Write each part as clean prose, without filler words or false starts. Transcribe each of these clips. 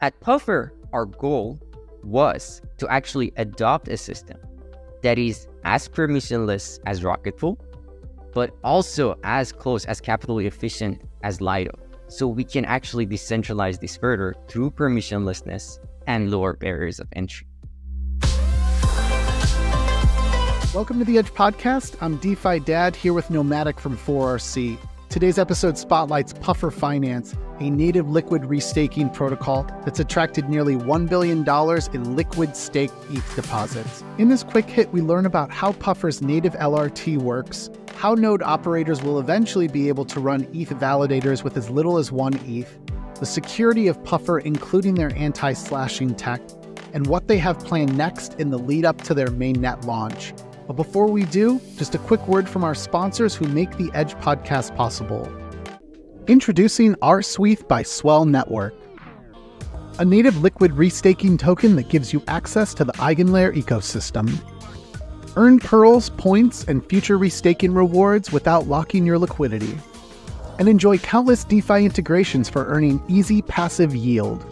At Puffer, our goal was to actually adopt a system that is as permissionless as Rocketful, but also as close as capitally efficient as Lido. So we can actually decentralize this further through permissionlessness and lower barriers of entry. Welcome to the Edge Podcast. I'm DeFi Dad here with Nomadic from 4RC. Today's episode spotlights Puffer Finance, a native liquid restaking protocol that's attracted nearly $1 billion in liquid staked ETH deposits. In this quick hit, we learn about how Puffer's native LRT works, how node operators will eventually be able to run ETH validators with as little as 1 ETH, the security of Puffer including their anti-slashing tech, and what they have planned next in the lead up to their mainnet launch. But before we do, just a quick word from our sponsors who make the Edge Podcast possible. Introducing RSWETH by SWELL Network, a native liquid restaking token that gives you access to the EigenLayer ecosystem. Earn pearls, points, and future restaking rewards without locking your liquidity. And enjoy countless DeFi integrations for earning easy passive yield.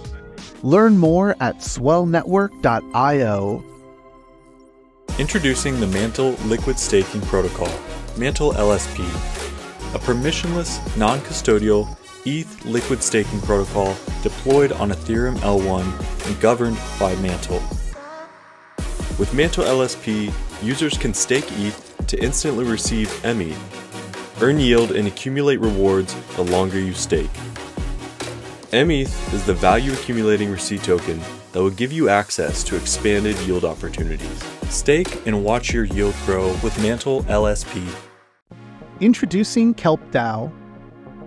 Learn more at swellnetwork.io. Introducing the MANTLE Liquid Staking Protocol, MANTLE LSP, a permissionless, non-custodial ETH liquid staking protocol deployed on Ethereum L1 and governed by MANTLE. With MANTLE LSP, users can stake ETH to instantly receive METH, earn yield and accumulate rewards the longer you stake. METH is the value accumulating receipt token that will give you access to expanded yield opportunities. Stake and watch your yield grow with MANTLE LSP. Introducing KELP DAO,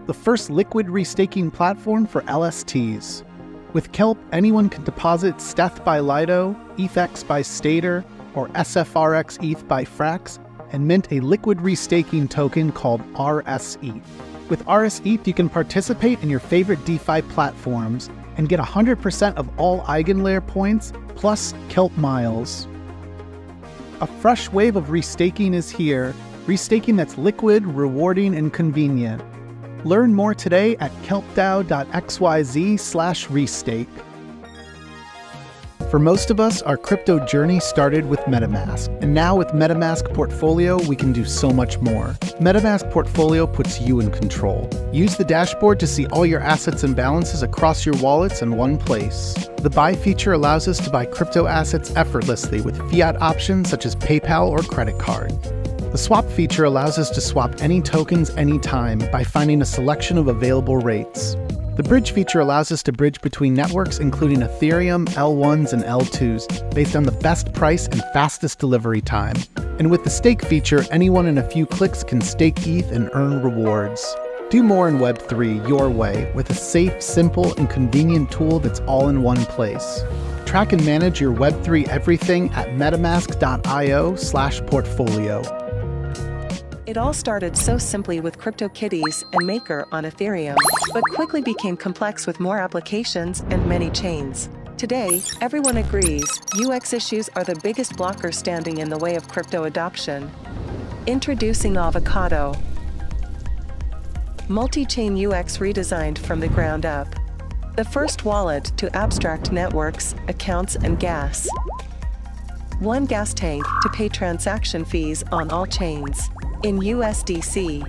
the first liquid restaking platform for LSTs. With KELP, anyone can deposit stETH by Lido, ETHX by Stater, or SFRX ETH by Frax, and mint a liquid restaking token called RSETH. With RSETH, you can participate in your favorite DeFi platforms and get 100% of all EigenLayer points plus KELP miles. A fresh wave of restaking is here, restaking that's liquid, rewarding, and convenient. Learn more today at kelpdao.xyz/restake. For most of us, our crypto journey started with MetaMask, and now with MetaMask Portfolio, we can do so much more. MetaMask Portfolio puts you in control. Use the dashboard to see all your assets and balances across your wallets in one place. The buy feature allows us to buy crypto assets effortlessly with fiat options such as PayPal or credit card. The swap feature allows us to swap any tokens anytime by finding a selection of available rates. The bridge feature allows us to bridge between networks including Ethereum, L1s, and L2s based on the best price and fastest delivery time. And with the stake feature, anyone in a few clicks can stake ETH and earn rewards. Do more in Web3 your way with a safe, simple, and convenient tool that's all in one place. Track and manage your Web3 everything at metamask.io/portfolio. It all started so simply with CryptoKitties and Maker on Ethereum, but quickly became complex with more applications and many chains. Today, everyone agrees UX issues are the biggest blocker standing in the way of crypto adoption. Introducing Avocado. Multi-chain UX redesigned from the ground up. The first wallet to abstract networks, accounts, and gas. One gas tank to pay transaction fees on all chains in USDC.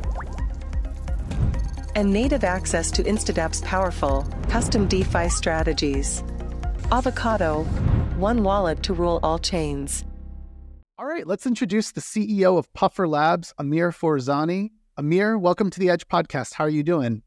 And native access to INSTADAPP's powerful, custom DeFi strategies. Avocado, one wallet to rule all chains. All right, let's introduce the CEO of Puffer Labs, Amir Forouzani. Amir, welcome to the Edge Podcast. How are you doing?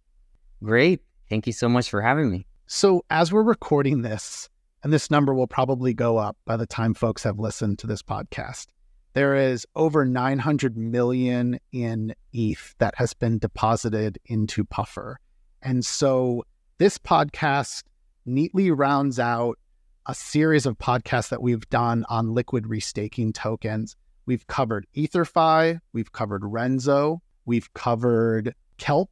Great. Thank you so much for having me. So as we're recording this, and this number will probably go up by the time folks have listened to this podcast, there is over 900 million in ETH that has been deposited into Puffer. And so this podcast neatly rounds out a series of podcasts that we've done on liquid restaking tokens. We've covered EtherFi, we've covered Renzo, we've covered KELP.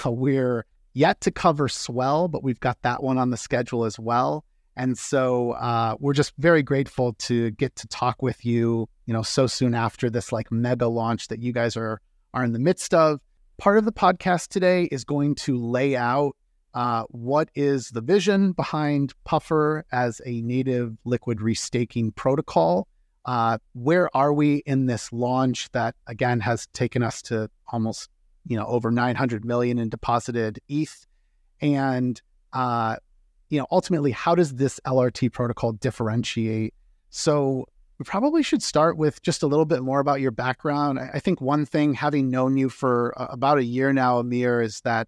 We're yet to cover SWELL, but we've got that one on the schedule as well. And so we're just very grateful to get to talk with you, so soon after this like mega launch that you guys are in the midst of. Part of the podcast today is going to lay out What is the vision behind Puffer as a native liquid restaking protocol? Where are we in this launch that, again, has taken us to almost, over 900 million in deposited ETH? And, ultimately, how does this LRT protocol differentiate? So we probably should start with just a little bit more about your background. I think one thing, having known you for about a year now, Amir, is that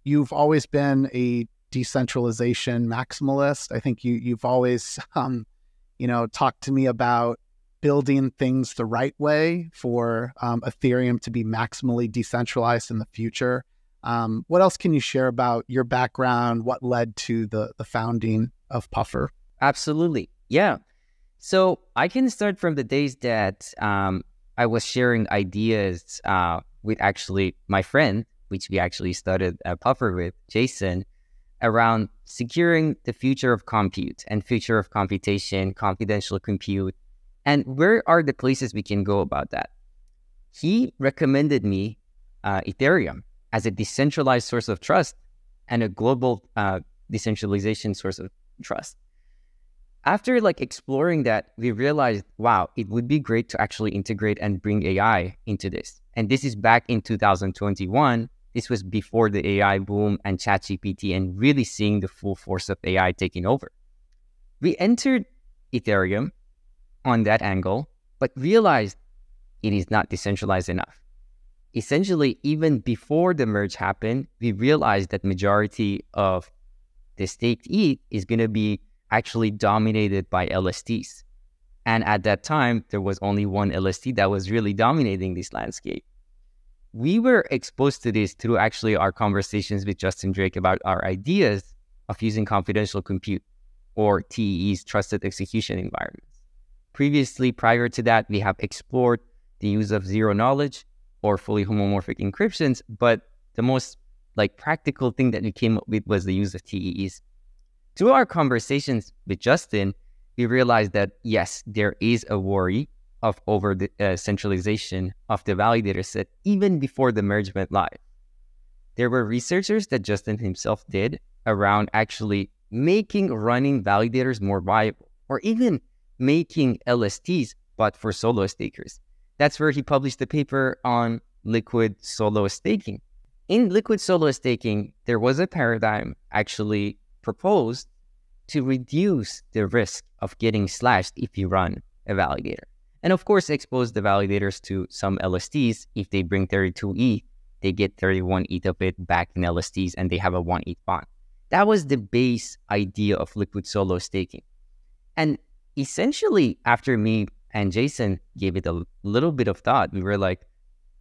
you've always been a decentralization maximalist. I think you've always, talked to me about building things the right way for Ethereum to be maximally decentralized in the future. What else can you share about your background? What led to the founding of Puffer? Absolutely. Yeah. So I can start from the days that I was sharing ideas with actually my friend, which we actually started Puffer with, Jason, around securing the future of compute and future of computation, confidential compute, and where are the places we can go about that. He recommended me Ethereum as a decentralized source of trust and a global decentralization source of trust. After exploring that, we realized, wow, it would be great to actually integrate and bring AI into this. And this is back in 2021. This was before the AI boom and ChatGPT and really seeing the full force of AI taking over. We entered Ethereum on that angle, but realized it is not decentralized enough. Essentially, even before the merge happened, we realized that majority of the staked ETH is going to be actually dominated by LSTs. And at that time, there was only one LST that was really dominating this landscape. We were exposed to this through actually our conversations with Justin Drake about our ideas of using confidential compute, or TEEs, trusted execution environments. Previously, prior to that, we have explored the use of zero knowledge or fully homomorphic encryptions, but the most practical thing that we came up with was the use of TEEs. Through our conversations with Justin, we realized that yes, there is a worry of over the centralization of the validator set even before the merge went live. There were researchers that Justin himself did around actually making running validators more viable, or even making LSTs, but for solo stakers. That's where he published the paper on liquid solo staking. In liquid solo staking, there was a paradigm actually proposed to reduce the risk of getting slashed if you run a validator. And of course, expose the validators to some LSTs. If they bring 32 ETH, they get 31 ETH of it back in LSTs and they have a 1 ETH bond. That was the base idea of liquid solo staking. And essentially, after me and Jason gave it a little bit of thought, we were like,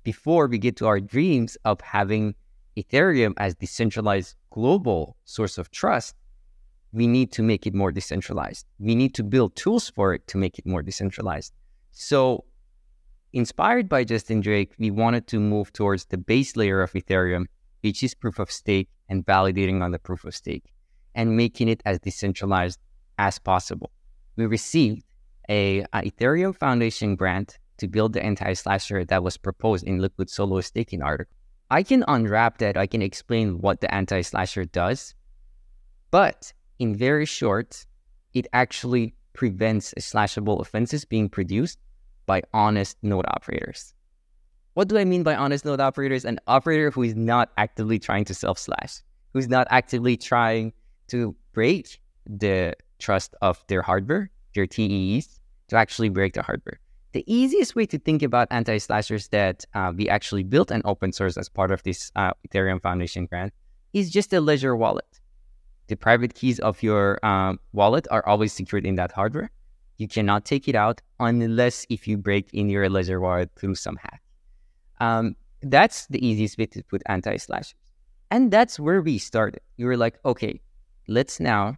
before we get to our dreams of having Ethereum as decentralized global source of trust, we need to make it more decentralized. We need to build tools for it to make it more decentralized. So inspired by Justin Drake, we wanted to move towards the base layer of Ethereum, which is proof of stake and validating on the proof of stake, and making it as decentralized as possible. We received a Ethereum Foundation grant to build the anti-slasher that was proposed in Liquid Solo Staking article. I can unwrap that. I can explain what the anti-slasher does, but in very short, it actually prevents slashable offenses being produced by honest node operators. What do I mean by honest node operators? An operator who is not actively trying to self-slash, who's not actively trying to break the trust of their hardware, their TEEs, to actually break the hardware. The easiest way to think about anti-slashers that we actually built and open source as part of this Ethereum Foundation grant is just a ledger wallet. The private keys of your wallet are always secured in that hardware. You cannot take it out unless if you break in your ledger wallet through some hack. That's the easiest way to put anti-slashers. And that's where we started. We were like, okay, let's now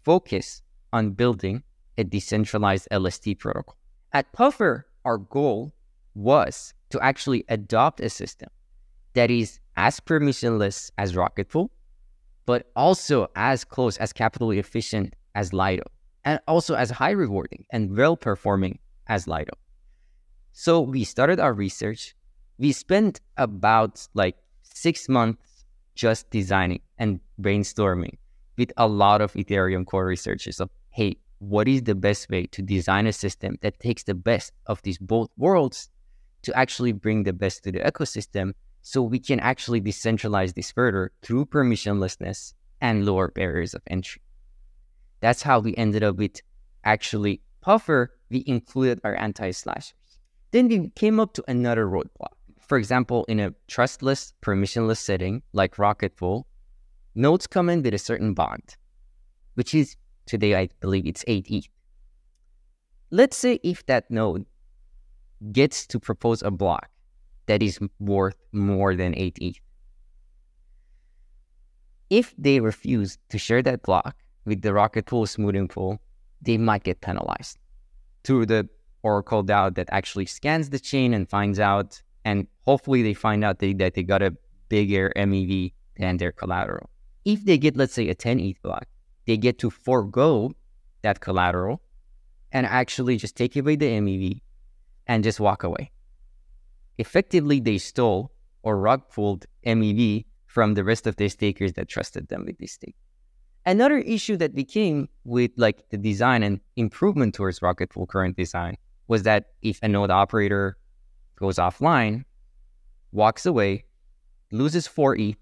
focus on building a decentralized LST protocol. At Puffer, our goal was to actually adopt a system that is as permissionless as Rocketful, but also as close, as capitally efficient as Lido, and also as high rewarding and well-performing as Lido. So we started our research. We spent about 6 months just designing and brainstorming with a lot of Ethereum core researchers of, hey, what is the best way to design a system that takes the best of these both worlds to actually bring the best to the ecosystem so we can actually decentralize this further through permissionlessness and lower barriers of entry. That's how we ended up with actually Puffer. We included our anti-slashers. Then we came up to another roadblock. For example, in a trustless, permissionless setting like Rocketful, nodes come in with a certain bond, which is today, I believe it's 8 ETH. Let's say if that node gets to propose a block that is worth more than 8 ETH. If they refuse to share that block with the Rocketful smoothing pool, they might get penalized through the Oracle DAO that actually scans the chain and finds out, and hopefully they find out that they got a bigger MEV than their collateral. If they get, let's say, a 10 ETH block, they get to forego that collateral and actually just take away the MEV and just walk away. Effectively, they stole or rug pulled MEV from the rest of their stakers that trusted them with this stake. Another issue that became with like the design and improvement towards Rocketful current design was that if a node operator goes offline, walks away, loses 4 ETH,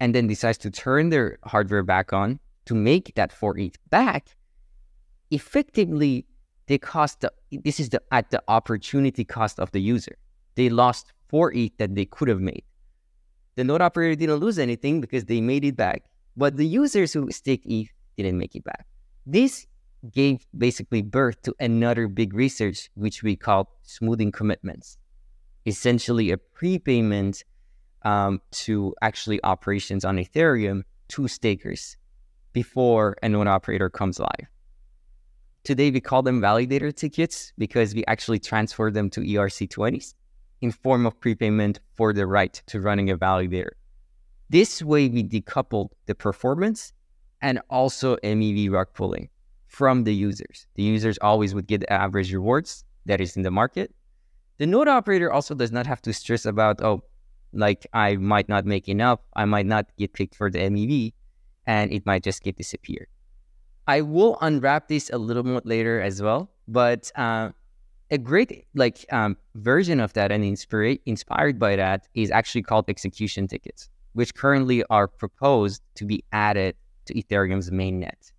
and then decides to turn their hardware back on to make that 4 ETH back, effectively they cost this is at the opportunity cost of the user. They lost 4 ETH that they could have made. The node operator didn't lose anything because they made it back, but the users who staked ETH didn't make it back. This gave basically birth to another big research, which we call smoothing commitments. Essentially a prepayment to actually operations on Ethereum to stakers before a node operator comes live. Today, we call them validator tickets because we actually transfer them to ERC20s in form of prepayment for the right to running a validator. This way, we decoupled the performance and also MEV rug pulling from the users. The users always would get the average rewards that is in the market. The node operator also does not have to stress about, oh, like I might not make enough, I might not get picked for the MEV, and it might just get disappeared. I will unwrap this a little more later as well, but a great version of that and inspired by that is actually called execution tickets, which currently are proposed to be added to Ethereum's mainnet.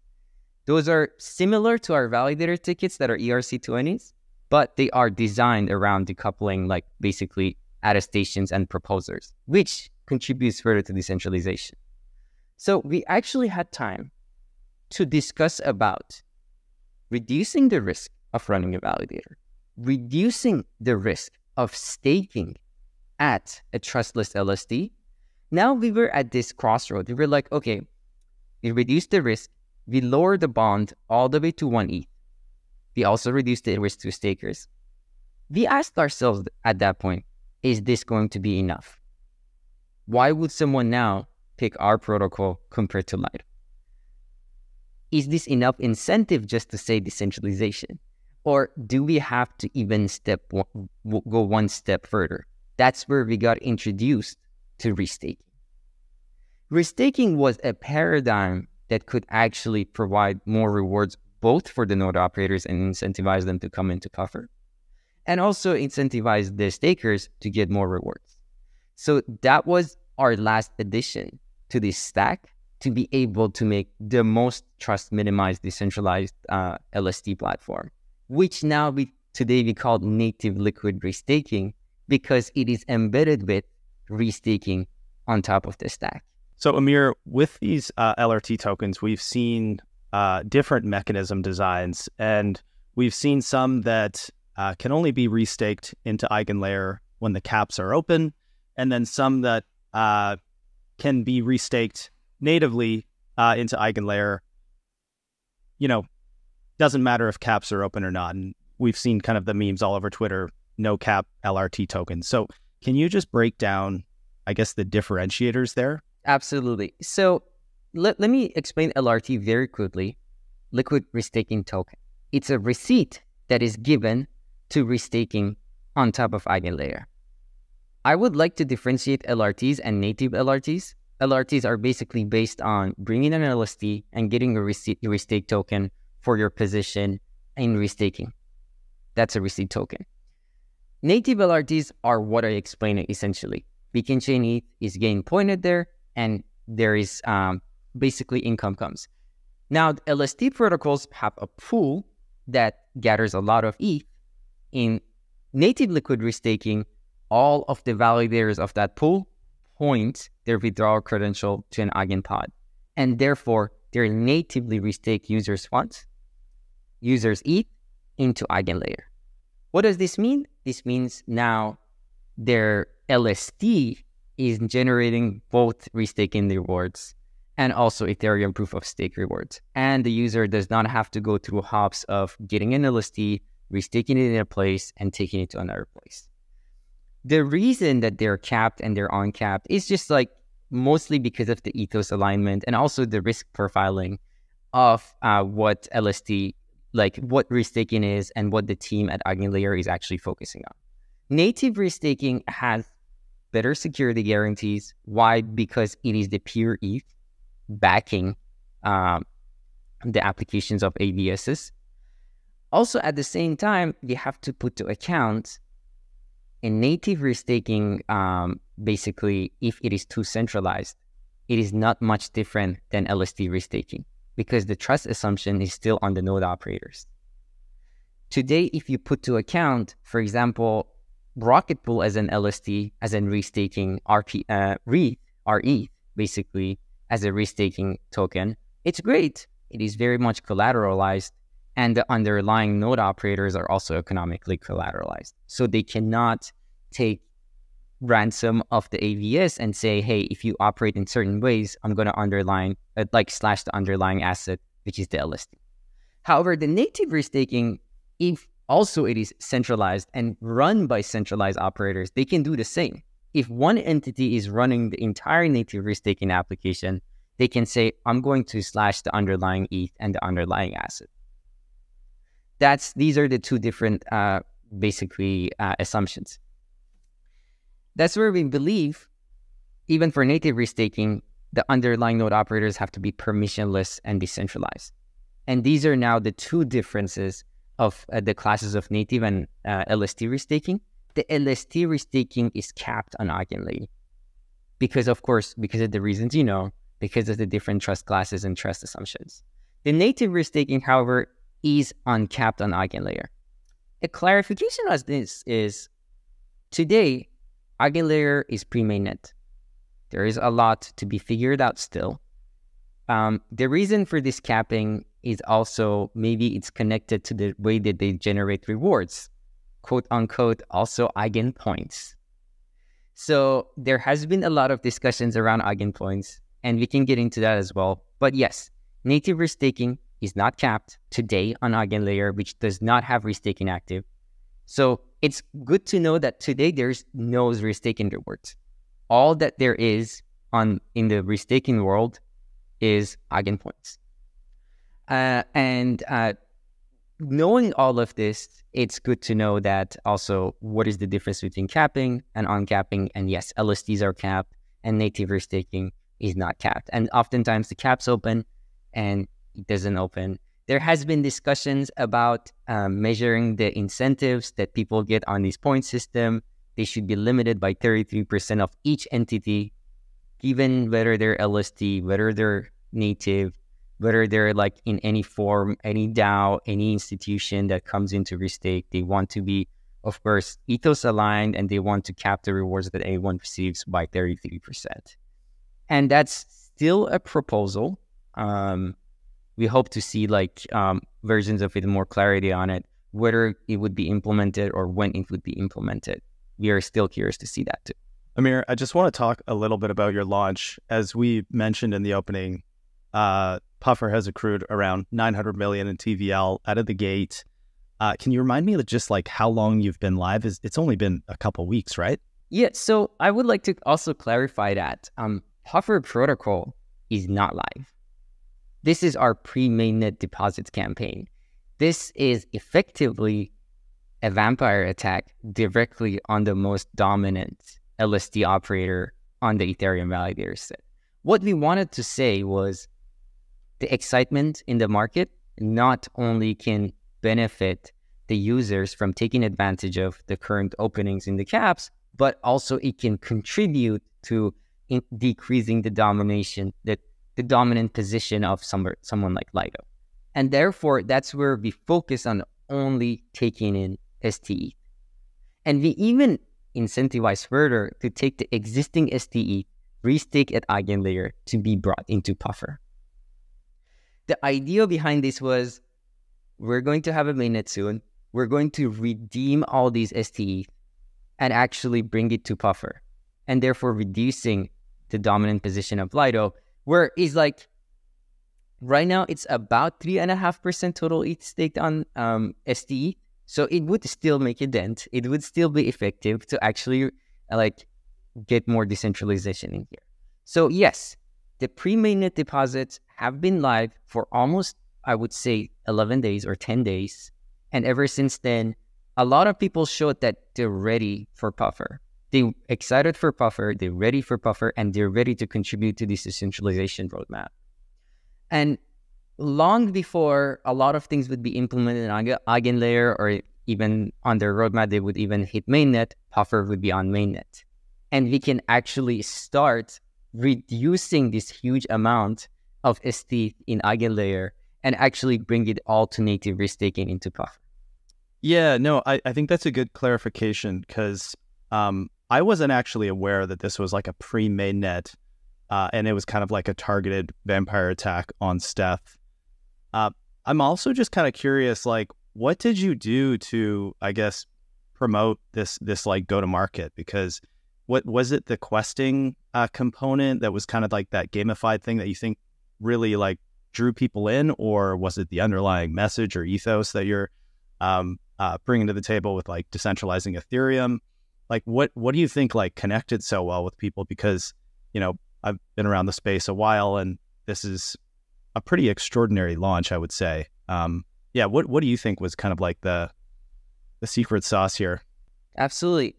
Those are similar to our validator tickets that are ERC20s, but they are designed around decoupling like basically attestations and proposers, which contributes further to decentralization. So we actually had time to discuss about reducing the risk of running a validator, reducing the risk of staking at a trustless LSD. Now we were at this crossroad. We were like, okay, we reduced the risk. We lowered the bond all the way to 1 ETH. We also reduced the risk to stakers. We asked ourselves at that point, is this going to be enough? Why would someone now pick our protocol compared to Light? Is this enough incentive just to say decentralization? Or do we have to even go one step further? That's where we got introduced to restaking. Restaking was a paradigm that could actually provide more rewards both for the node operators and incentivize them to come into Puffer, and also incentivize the stakers to get more rewards. So that was our last addition to this stack to be able to make the most trust minimized decentralized LST platform, which now today we call native liquid restaking because it is embedded with restaking on top of the stack. So Amir, with these LRT tokens, we've seen different mechanism designs, and we've seen some that can only be restaked into EigenLayer when the caps are open, and then some that can be restaked natively into EigenLayer. You know, doesn't matter if caps are open or not. And we've seen kind of the memes all over Twitter, no cap LRT tokens. So can you just break down, I guess, the differentiators there? Absolutely. So let me explain LRT very quickly. Liquid restaking token. It's a receipt that is given to restaking on top of EigenLayer. I would like to differentiate LRTs and native LRTs LRTs are basically based on bringing an LST and getting a restake token for your position in restaking. That's a receipt token. Native LRTs are what I explained essentially. Beacon chain ETH is getting pointed there, and there is basically income comes. Now, LST protocols have a pool that gathers a lot of ETH. In native liquid restaking, all of the validators of that pool point their withdrawal credential to an eigenpod, and therefore their natively restake users' funds, users' ETH, into eigenlayer. What does this mean? This means now their LST is generating both restaking rewards and also Ethereum proof of stake rewards. And the user does not have to go through hops of getting an LST, restaking it in a place, and taking it to another place. The reason that they're capped and they're uncapped is just like mostly because of the ethos alignment and also the risk profiling of what LST, like what restaking is and what the team at Eigenlayer is actually focusing on. Native restaking has better security guarantees. Why? Because it is the pure ETH backing the applications of ABSs. Also, at the same time, you have to put to account in native restaking, basically, if it is too centralized, it is not much different than LST restaking because the trust assumption is still on the node operators. Today, if you put to account, for example, Rocket Pool as an LST, as in restaking RETH, basically, as a restaking token, it's great. It is very much collateralized, and the underlying node operators are also economically collateralized. So they cannot take ransom of the AVS and say, hey, if you operate in certain ways, I'm going to slash the underlying asset, which is the LST. However, the native restaking, if also it is centralized and run by centralized operators, they can do the same. If one entity is running the entire native restaking application, they can say, I'm going to slash the underlying ETH and the underlying asset. These are the two different, assumptions. That's where we believe, even for native restaking, the underlying node operators have to be permissionless and decentralized. And these are now the two differences of the classes of native and LST restaking. The LST restaking is capped on Eigenlayer because of the reasons you know, because of the different trust classes and trust assumptions. The native restaking, however, is uncapped on Eigenlayer. A clarification of this is, today, Eigenlayer is pre-Mainnet. There is a lot to be figured out still. The reason for this capping is also maybe it's connected to the way that they generate rewards, quote unquote, also eigen points. So there has been a lot of discussions around eigen points, and we can get into that as well. But yes, native restaking is not capped today on Eigenlayer, which does not have restaking active. So it's good to know that today there's no restaking rewards. All that there is in the restaking world is eigenpoints. Knowing all of this, it's good to know that also what is the difference between capping and uncapping. And yes, LSTs are capped and native restaking is not capped. And oftentimes the cap's open and it doesn't open. There has been discussions about measuring the incentives that people get on this point system. They should be limited by 33% of each entity, given whether they're LST, whether they're native, whether they're like in any form, any DAO, any institution that comes into restake. They want to be, of course, ethos aligned, and they want to cap the rewards that anyone receives by 33%. And that's still a proposal. We hope to see versions of it, more clarity on it, whether it would be implemented or when it would be implemented. We are still curious to see that too. Amir, I just want to talk a little bit about your launch. As we mentioned in the opening, Puffer has accrued around 900 million in TVL out of the gate. Can you remind me of just how long you've been live? It's only been a couple weeks, right? Yeah, so I would like to also clarify that Puffer protocol is not live. This is our pre-Mainnet deposits campaign. This is effectively a vampire attack directly on the most dominant LST operator on the Ethereum validator set. what we wanted to say was the excitement in the market not only can benefit the users from taking advantage of the current openings in the caps, but also it can contribute to decreasing the dominant position of someone like Lido. And therefore, that's where we focus on only taking in stETH. And we even incentivize further to take the existing stETH, restake at Eigenlayer to be brought into Puffer. The idea behind this was, we're going to have a mainnet soon. We're going to redeem all these stETH and actually bring it to Puffer, and therefore reducing the dominant position of Lido, where is like, right now it's about 3.5% total ETH staked on stETH. So it would still make a dent. It would still be effective to actually like get more decentralization in here. So yes, the pre-mainnet deposits have been live for almost, I would say, 11 days or 10 days. And ever since then, a lot of people showed that they're ready for Puffer. They're excited for Puffer, they're ready for Puffer, and they're ready to contribute to this decentralization roadmap. And long before a lot of things would be implemented on Eigenlayer, or even on their roadmap, they would even hit mainnet, Puffer would be on mainnet. And we can actually start reducing this huge amount of stETH in Eigenlayer and actually bring it all to native restaking into Puffer. Yeah, no, I think that's a good clarification, because I wasn't actually aware that this was like a pre-mainnet, and it was kind of like a targeted vampire attack on stETH. I'm also just kind of curious, like, what did you do to, I guess, promote this like go-to-market? Because what was it, the questing component that was kind of like that gamified thing that you think really like drew people in, or was it the underlying message or ethos that you're bringing to the table with like decentralizing Ethereum? Like, what do you think like connected so well with people? Because, you know, I've been around the space a while, and this is a pretty extraordinary launch, I would say. Yeah, what do you think was kind of like the secret sauce here? Absolutely.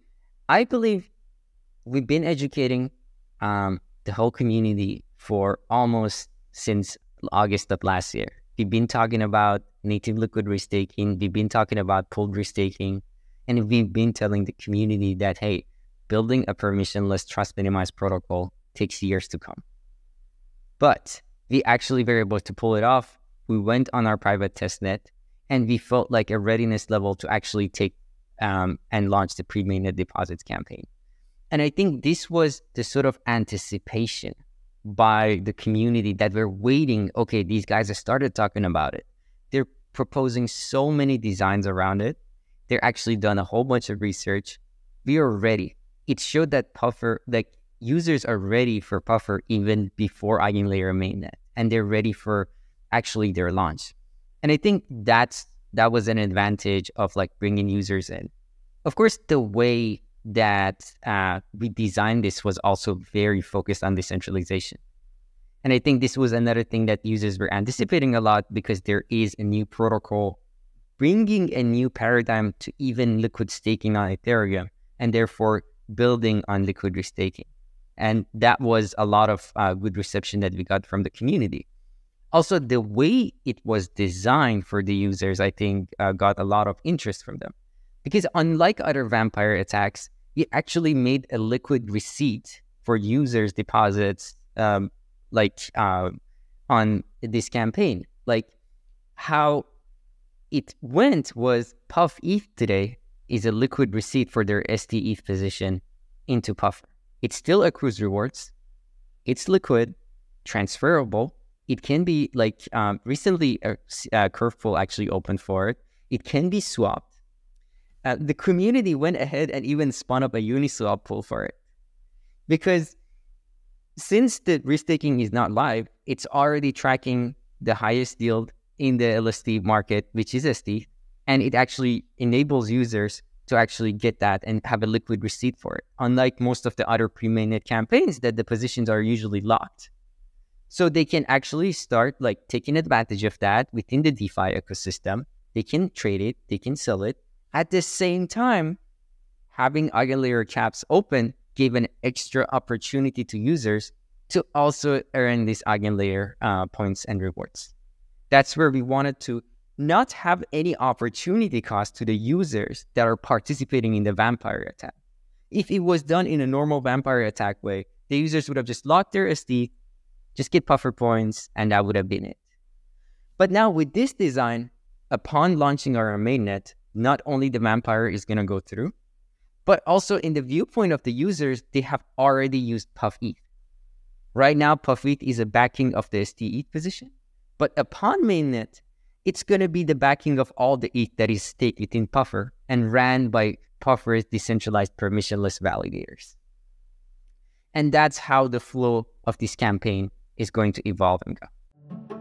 I believe we've been educating the whole community for almost since August of last year. We've been talking about native liquid restaking. We've been talking about pooled restaking. And we've been telling the community that, hey, building a permissionless trust minimized protocol takes years to come. But we actually were able to pull it off. We went on our private testnet, and we felt like a readiness level to actually take and launch the pre-mainnet deposits campaign. And I think this was the sort of anticipation by the community that we're waiting. Okay, these guys have started talking about it. They're proposing so many designs around it. They're actually done a whole bunch of research. We are ready. It showed that Puffer, like users are ready for Puffer even before Eigenlayer mainnet, and they're ready for actually their launch. And I think that was an advantage of like bringing users in. Of course, the way that we designed this was also very focused on decentralization. And I think this was another thing that users were anticipating a lot, because there is a new protocol bringing a new paradigm to even liquid staking on Ethereum, and therefore building on liquid restaking. And that was a lot of good reception that we got from the community. Also, the way it was designed for the users, I think, got a lot of interest from them. Because unlike other vampire attacks, we actually made a liquid receipt for users' deposits on this campaign. Like, how it went was pufETH today is a liquid receipt for their stETH position into Puffer. It still accrues rewards. It's liquid, transferable. It can be like recently a curve pool actually opened for it. It can be swapped. The community went ahead and even spun up a Uniswap pool for it. Because since the restaking is not live, it's already tracking the highest yield in the LST market, which is stETH, and it actually enables users to actually get that and have a liquid receipt for it, unlike most of the other pre-mainnet campaigns that the positions are usually locked. So they can actually start like taking advantage of that within the DeFi ecosystem. They can trade it, they can sell it. At the same time, having Eigenlayer caps open gave an extra opportunity to users to also earn these eigenlayer points and rewards. That's where we wanted to not have any opportunity cost to the users that are participating in the vampire attack. If it was done in a normal vampire attack way, the users would have just locked their stETH, just get puffer points, and that would have been it. But now with this design, upon launching our mainnet, not only the vampire is going to go through, but also in the viewpoint of the users, they have already used pufETH. Right now, pufETH is a backing of the stETH position, but upon mainnet, it's going to be the backing of all the ETH that is staked within Puffer and ran by Puffer's decentralized permissionless validators. And that's how the flow of this campaign is going to evolve and go.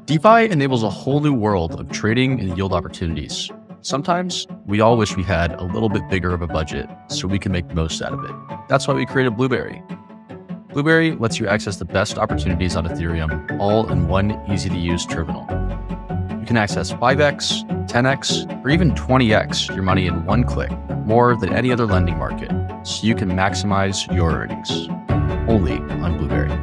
DeFi enables a whole new world of trading and yield opportunities. Sometimes we all wish we had a little bit bigger of a budget so we can make the most out of it. That's why we created Blueberry. Blueberry lets you access the best opportunities on Ethereum all in one easy-to-use terminal. You can access 5x, 10x, or even 20x your money in one click, more than any other lending market, so you can maximize your earnings. Only on Blueberry.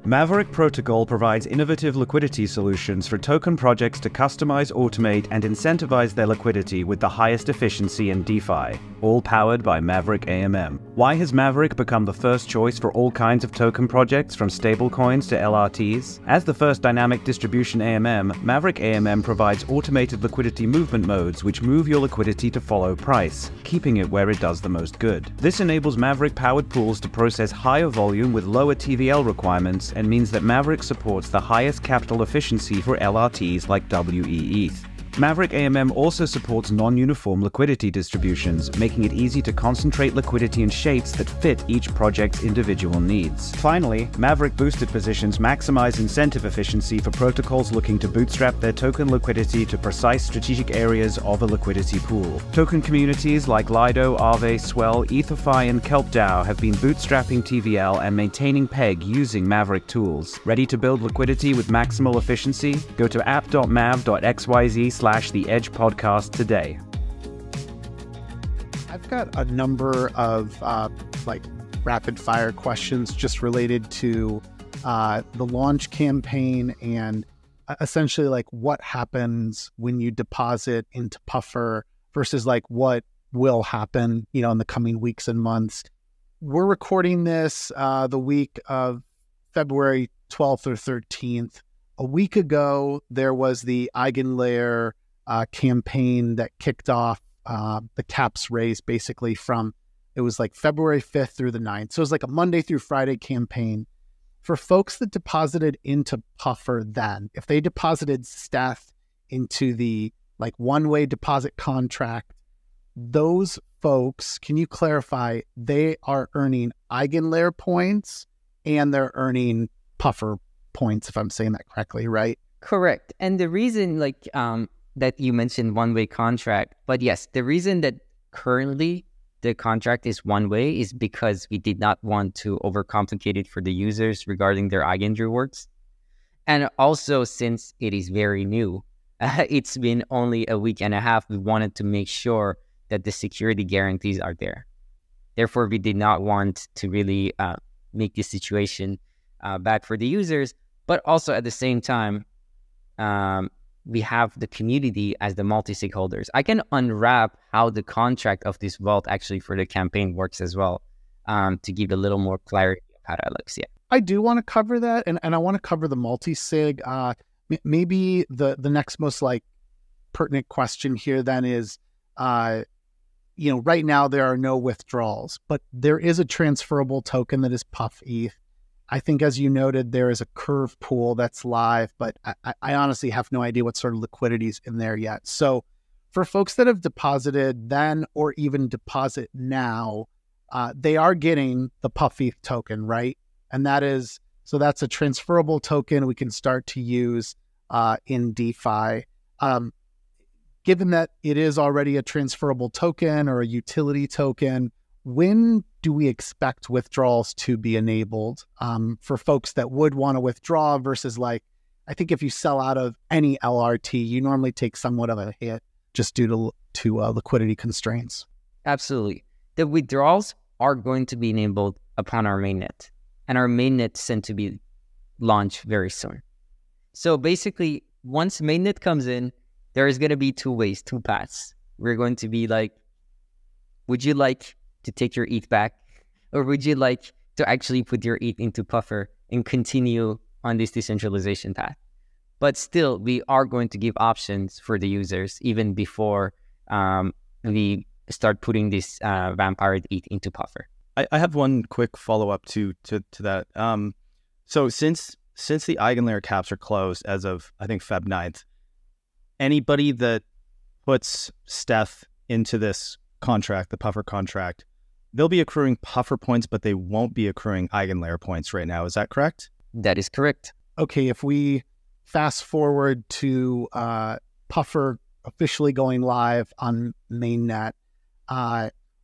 Maverick Protocol provides innovative liquidity solutions for token projects to customize, automate, and incentivize their liquidity with the highest efficiency in DeFi, all powered by Maverick AMM. Why has Maverick become the first choice for all kinds of token projects, from stablecoins to LRTs? As the first dynamic distribution AMM, Maverick AMM provides automated liquidity movement modes which move your liquidity to follow price, keeping it where it does the most good. This enables Maverick-powered pools to process higher volume with lower TVL requirements, and means that Maverick supports the highest capital efficiency for LRTs like wETH. Maverick AMM also supports non-uniform liquidity distributions, making it easy to concentrate liquidity in shapes that fit each project's individual needs. Finally, Maverick boosted positions maximize incentive efficiency for protocols looking to bootstrap their token liquidity to precise strategic areas of a liquidity pool. Token communities like Lido, Aave, Swell, EtherFi, and KELP DAO have been bootstrapping TVL and maintaining PEG using Maverick tools. Ready to build liquidity with maximal efficiency? Go to app.mav.xyz/The Edge Podcast today. I've got a number of rapid fire questions just related to the launch campaign and essentially what happens when you deposit into Puffer versus what will happen, in the coming weeks and months. We're recording this the week of February 12th or 13th. A week ago, there was the Eigenlayer campaign that kicked off the caps raise basically from, it was February 5th through the 9th. So it was a Monday through Friday campaign. For folks that deposited into Puffer then, if they deposited stETH into the one-way deposit contract, those folks, can you clarify, they are earning Eigenlayer points and they're earning Puffer points, if I'm saying that correctly, right? Correct. And the reason that you mentioned one-way contract, but yes, the reason that currently the contract is one-way is because we did not want to overcomplicate it for the users regarding their eigen rewards. And also, since it is very new, it's been only a week and a half, we wanted to make sure that the security guarantees are there. Therefore, we did not want to really make this situation bad for the users, but also at the same time, we have the community as the multi-stakeholders. I can unwrap how the contract of this vault actually for the campaign works as well, to give a little more clarity of how that looks. Yeah, I do want to cover that, and I want to cover the multi-sig. Maybe the next most pertinent question here then is, right now there are no withdrawals, but there is a transferable token that is pufETH. I think, as you noted, there is a curve pool that's live, but I honestly have no idea what sort of liquidity is in there yet. So for folks that have deposited then or even deposit now, they are getting the pufETH token, right? And that's a transferable token we can start to use in DeFi. Given that it is already a transferable token or a utility token, when do we expect withdrawals to be enabled for folks that would want to withdraw versus I think if you sell out of any LRT, you normally take somewhat of a hit just due to liquidity constraints. Absolutely. The withdrawals are going to be enabled upon our mainnet. And our mainnet is sent to be launched very soon. So basically, once mainnet comes in, there is going to be two ways, two paths. We're going to be like, would you like to take your ETH back? Or would you like to actually put your ETH into Puffer and continue on this decentralization path? But still, we are going to give options for the users even before we start putting this vampire ETH into Puffer. I have one quick follow-up to that. So since the EigenLayer caps are closed as of, I think, Feb 9th, anybody that puts stETH into this contract, the Puffer contract, they'll be accruing Puffer points, but they won't be accruing EigenLayer points right now. Is that correct? That is correct. Okay, if we fast forward to Puffer officially going live on mainnet,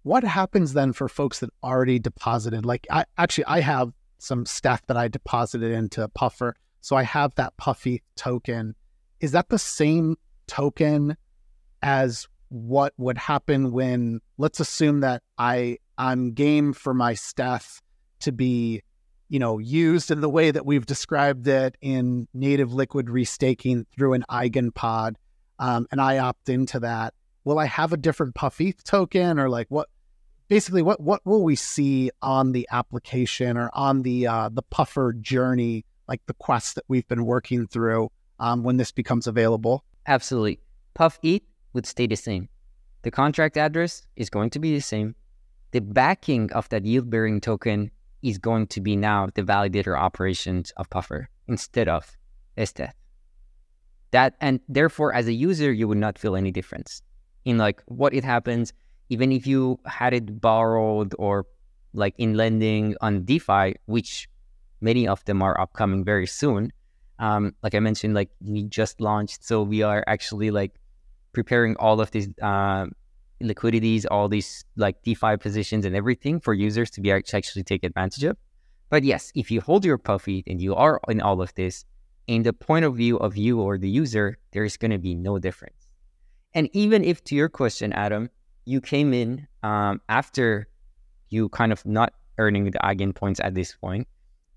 what happens then for folks that already deposited? Like, I have some stETH that I deposited into Puffer, so I have that pufETH token. Is that the same token as what would happen when, let's assume that I'm game for my stETH to be, used in the way that we've described it in native liquid restaking through an eigenpod, and I opt into that? Will I have a different pufETH token, or like what will we see on the application or on the Puffer journey, like the quest that we've been working through when this becomes available? Absolutely. pufETH would stay the same. The contract address is going to be the same. The backing of that yield-bearing token is going to be now the validator operations of Puffer instead of stETH. And therefore, as a user, you would not feel any difference in like what it happens, even if you had it borrowed or like in lending on DeFi, which many of them are upcoming very soon. Like I mentioned, like we just launched, so we are actually like preparing all of these liquidities, all these like DeFi positions and everything for users to be actually take advantage of. But yes, if you hold your pufETH and you are in all of this, in the point of view of you or the user, there is going to be no difference. And even if, to your question, Adam, you came in after you kind of not earning the Eigen points at this point,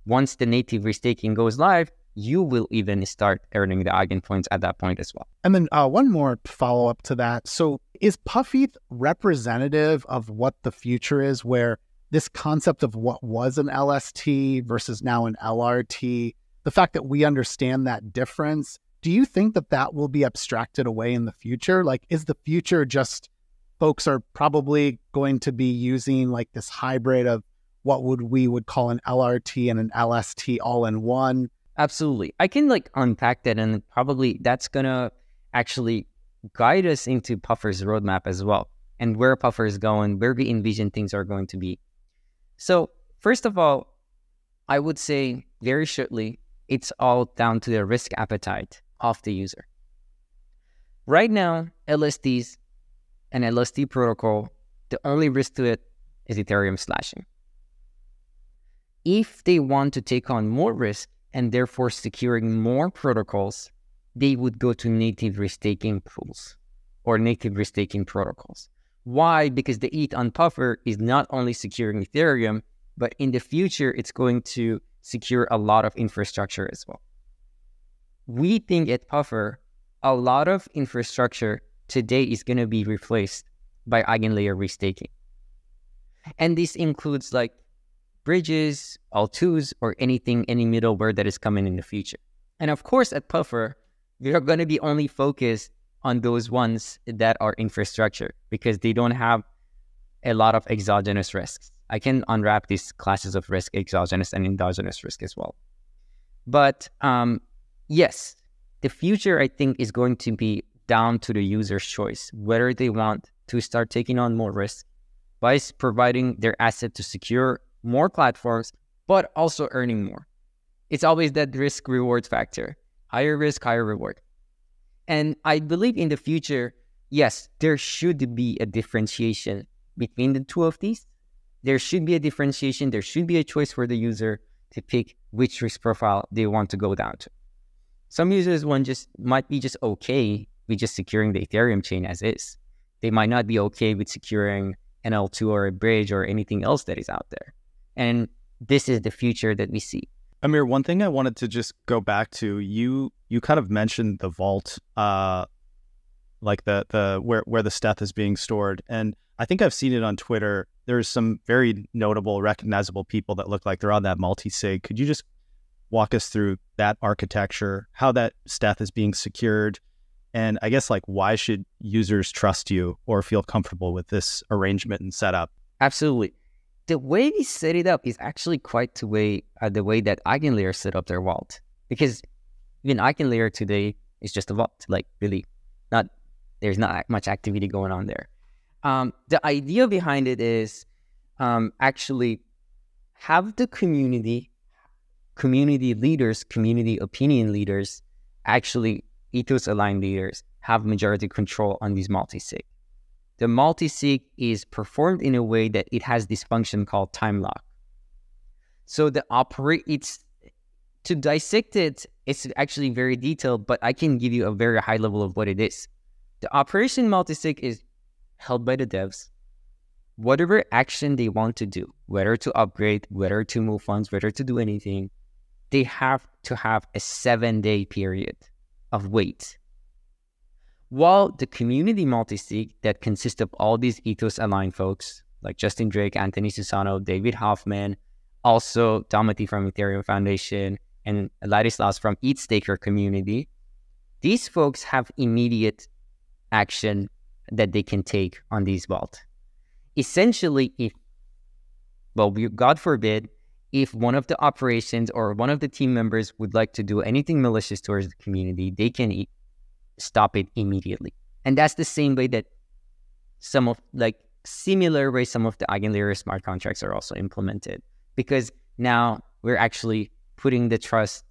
once the native restaking goes live, you will even start earning the Eigen points at that point as well. And then one more follow-up to that. So is pufETH representative of what the future is, where this concept of what was an LST versus now an LRT, the fact that we understand that difference, do you think that that will be abstracted away in the future? Like, is the future just folks are probably going to be using like this hybrid of what we would call an LRT and an LST all in one? Absolutely. I can like unpack that, and probably that's going to actually guide us into Puffer's roadmap as well, and where Puffer is going, where we envision things are going to be. So first of all, I would say very shortly, it's all down to the risk appetite of the user. Right now, LSTs and LST protocol, the only risk to it is Ethereum slashing. If they want to take on more risk and therefore securing more protocols, they would go to native restaking pools or native restaking protocols. Why? Because the ETH on Puffer is not only securing Ethereum, but in the future, it's going to secure a lot of infrastructure as well. We think at Puffer, a lot of infrastructure today is going to be replaced by EigenLayer restaking. And this includes like bridges, L2s, or anything, any middleware that is coming in the future. And of course, at Puffer, we are going to be only focused on those ones that are infrastructure because they don't have a lot of exogenous risks. I can unwrap these classes of risk, exogenous and endogenous risk as well. But yes, the future, I think, is going to be down to the user's choice, whether they want to start taking on more risk by providing their asset to secure more platforms, but also earning more. It's always that risk-reward factor. Higher risk, higher reward. And I believe in the future, yes, there should be a differentiation between the two of these. There should be a differentiation. There should be a choice for the user to pick which risk profile they want to go down to. Some users might be just okay with just securing the Ethereum chain as is. They might not be okay with securing an L2 or a bridge or anything else that is out there. And this is the future that we see. Amir, one thing I wanted to just go back to, you kind of mentioned the vault, like the where the stETH is being stored. And I think I've seen it on Twitter. There's some very notable, recognizable people that look like they're on that multi-sig. Could you just walk us through that architecture, how that stETH is being secured? And I guess, like, why should users trust you or feel comfortable with this arrangement and setup? Absolutely. The way we set it up is actually quite the way that EigenLayer set up their vault. Because even EigenLayer today is just a vault. Like, really, there's not much activity going on there. The idea behind it is actually have the community leaders, community opinion leaders, actually ethos-aligned leaders, have majority control on these multi-sig. The multi-sig is performed in a way that it has this function called time lock. So to dissect it, it's actually very detailed, but I can give you a very high level of what it is. The operation multi-sig is held by the devs. Whatever action they want to do, whether to upgrade, whether to move funds, whether to do anything, they have to have a 7-day period of wait. While the community multi-sig that consists of all these ethos-aligned folks, like Justin Drake, Anthony Susano, David Hoffman, also Damati from Ethereum Foundation, and Ladislaus from ETHStaker community, these folks have immediate action that they can take on these vault. Essentially, God forbid, if one of the operations or one of the team members would like to do anything malicious towards the community, they can stop it immediately. And that's the same way that similar way some of the EigenLayer smart contracts are also implemented. Because now we're actually putting the trust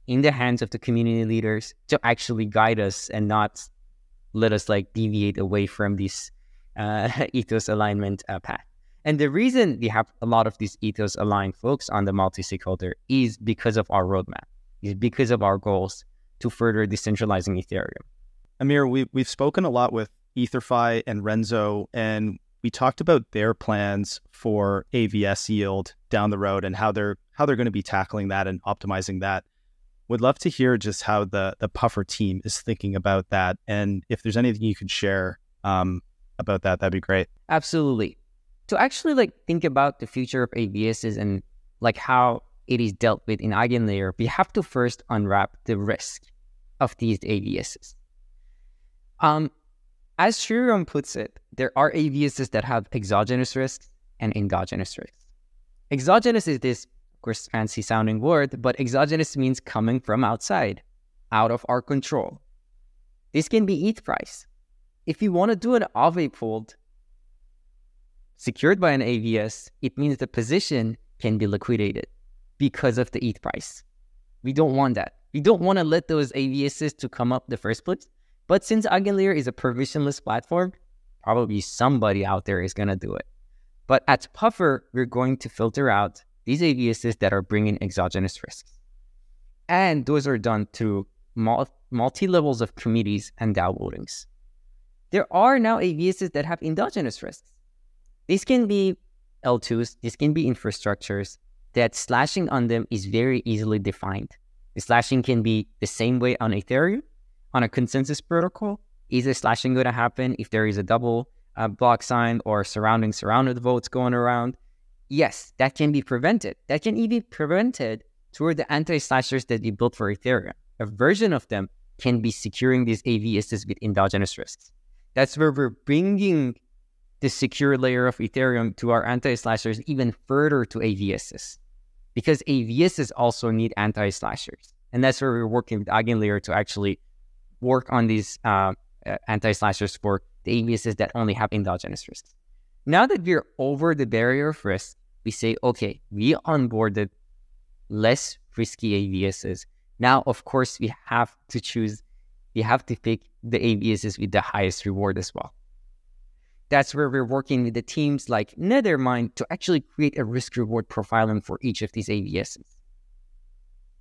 in the hands of the community leaders to actually guide us and not let us deviate away from this ethos alignment path. And the reason we have a lot of these ethos aligned folks on the multi-sig holder is because of our roadmap, is because of our goals to further decentralizing Ethereum. Amir, we've spoken a lot with EtherFi and Renzo, and we talked about their plans for AVS yield down the road and how they're going to be tackling that and optimizing that. Would love to hear just how the Puffer team is thinking about that, and if there's anything you could share about that, that'd be great. Absolutely. To actually think about the future of AVSs and how it is dealt with in EigenLayer, we have to first unwrap the risk of these AVSs. As Shriram puts it, there are AVSs that have exogenous risks and endogenous risks. Exogenous is this, of course, fancy sounding word, but exogenous means coming from outside, out of our control. This can be ETH price. If you want to do an Aave pool secured by an AVS, it means the position can be liquidated because of the ETH price. We don't want that. We don't want to let those AVSs to come up the first place. But since EigenLayer is a permissionless platform, probably somebody out there is going to do it. But at Puffer, we're going to filter out these AVSs that are bringing exogenous risks. And those are done through multi-levels of committees and DAO votings. There are now AVSs that have endogenous risks. These can be L2s, these can be infrastructures that slashing on them is very easily defined. The slashing can be the same way on Ethereum, on a consensus protocol. Is the slashing going to happen if there is a double block sign or surrounded votes going around? Yes, that can be prevented. That can even be prevented through the anti-slashers that we built for Ethereum. A version of them can be securing these AVSs with endogenous risks. That's where we're bringing the secure layer of Ethereum to our anti-slashers even further to AVSs, because AVSs also need anti-slashers. And that's where we're working with EigenLayer to actually work on these anti-slashers for the AVSs that only have endogenous risks. Now that we're over the barrier of risk, we say, okay, we onboarded less risky AVSs. Now, of course, we have to pick the AVSs with the highest reward as well. That's where we're working with the teams like Nethermind to actually create a risk-reward profiling for each of these AVSs.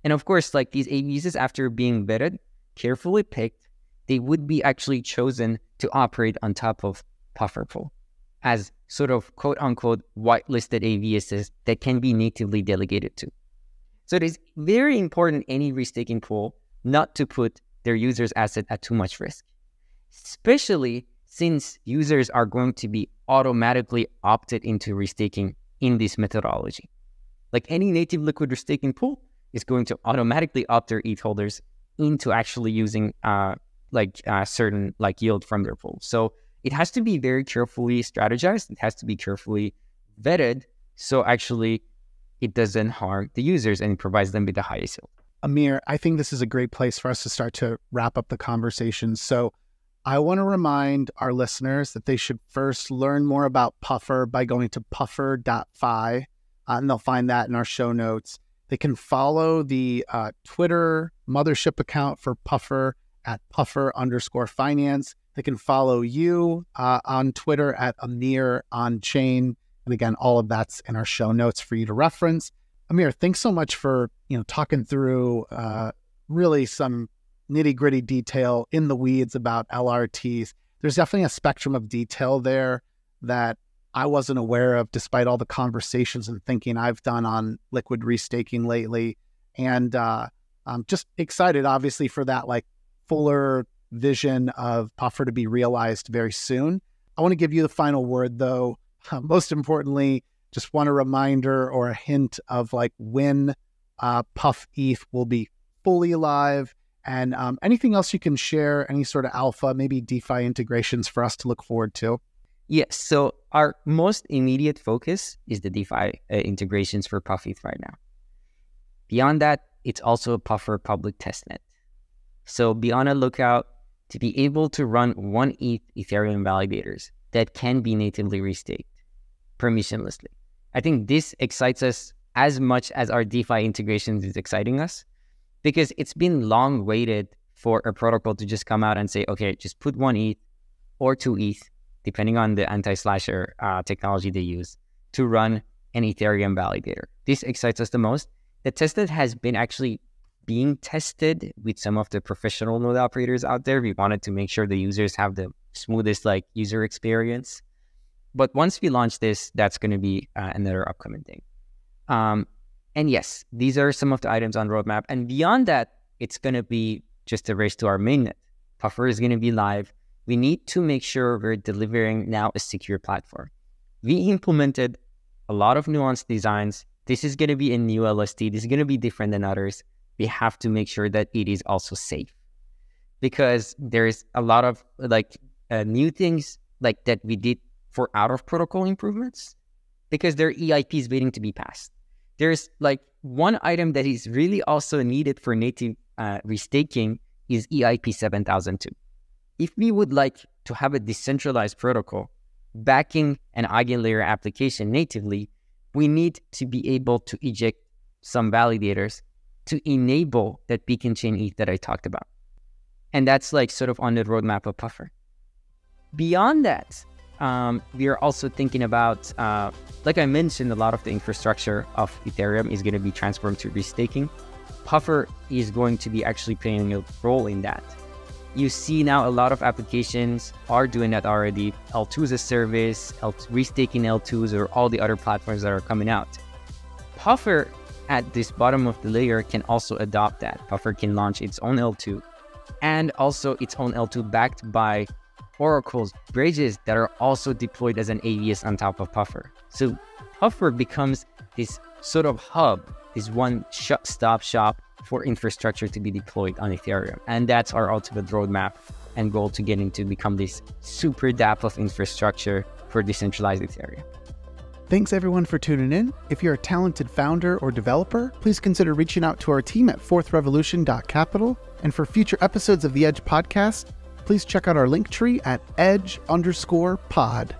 And of course, these AVSs, after being vetted, carefully picked, they would be actually chosen to operate on top of Puffer pool as sort of quote unquote whitelisted AVSs that can be natively delegated to. So it is very important any restaking pool not to put their users' asset at too much risk, especially since users are going to be automatically opted into restaking in this methodology. Like any native liquid restaking pool is going to automatically opt their ETH holders into actually using certain yield from their pool. So it has to be very carefully strategized. It has to be carefully vetted. So actually it doesn't harm the users and it provides them with the highest yield. Amir, I think this is a great place for us to start to wrap up the conversation. So I want to remind our listeners that they should first learn more about Puffer by going to puffer.fi, and they'll find that in our show notes. They can follow the Twitter mothership account for Puffer at Puffer_finance. They can follow you on Twitter at Amir on chain. And again, all of that's in our show notes for you to reference. Amir, thanks so much for talking through really some nitty-gritty detail in the weeds about LRTs. There's definitely a spectrum of detail there that I wasn't aware of despite all the conversations and thinking I've done on liquid restaking lately. And I'm just excited, obviously, for that fuller vision of Puffer to be realized very soon. I want to give you the final word, though. Most importantly, just want a reminder or a hint of when pufETH will be fully live, and anything else you can share, any sort of alpha, maybe DeFi integrations for us to look forward to. Yes, so our most immediate focus is the DeFi integrations for pufETH right now. Beyond that, it's also a Puffer public testnet. So be on a lookout to be able to run 1 ETH Ethereum validators that can be natively restaked permissionlessly. I think this excites us as much as our DeFi integrations is exciting us, because it's been long waited for a protocol to just come out and say, okay, just put 1 ETH or 2 ETH, depending on the anti-slasher technology they use, to run an Ethereum validator. This excites us the most. The testnet has been actually being tested with some of the professional node operators out there. We wanted to make sure the users have the smoothest user experience. But once we launch this, that's going to be another upcoming thing. And yes, these are some of the items on roadmap. And beyond that, it's going to be just a race to our mainnet. Puffer is going to be live. We need to make sure we're delivering now a secure platform. We implemented a lot of nuanced designs. This is going to be a new LST. This is going to be different than others. We have to make sure that it is also safe, because there's a lot of new things that we did for out of protocol improvements, because there are EIPs waiting to be passed. There's one item that is really also needed for native restaking is EIP 7002. If we would like to have a decentralized protocol backing an eigenlayer application natively, we need to be able to eject some validators to enable that beacon chain ETH that I talked about. And that's sort of on the roadmap of Puffer. Beyond that, we are also thinking about, like I mentioned, a lot of the infrastructure of Ethereum is going to be transformed to restaking. Puffer is going to be actually playing a role in that. You see now a lot of applications are doing that already. L2 as a service, restaking L2s, or all the other platforms that are coming out. Puffer at this bottom of the layer can also adopt that. Puffer can launch its own L2 and also its own L2 backed by oracles, bridges that are also deployed as an AVS on top of Puffer. So Puffer becomes this sort of hub, this one-stop shop for infrastructure to be deployed on Ethereum. And that's our ultimate roadmap and goal, to get into become this super DApp of infrastructure for decentralized Ethereum. Thanks everyone for tuning in. If you're a talented founder or developer, please consider reaching out to our team at fourthrevolution.capital. And for future episodes of the Edge podcast, please check out our link tree at edge_pod.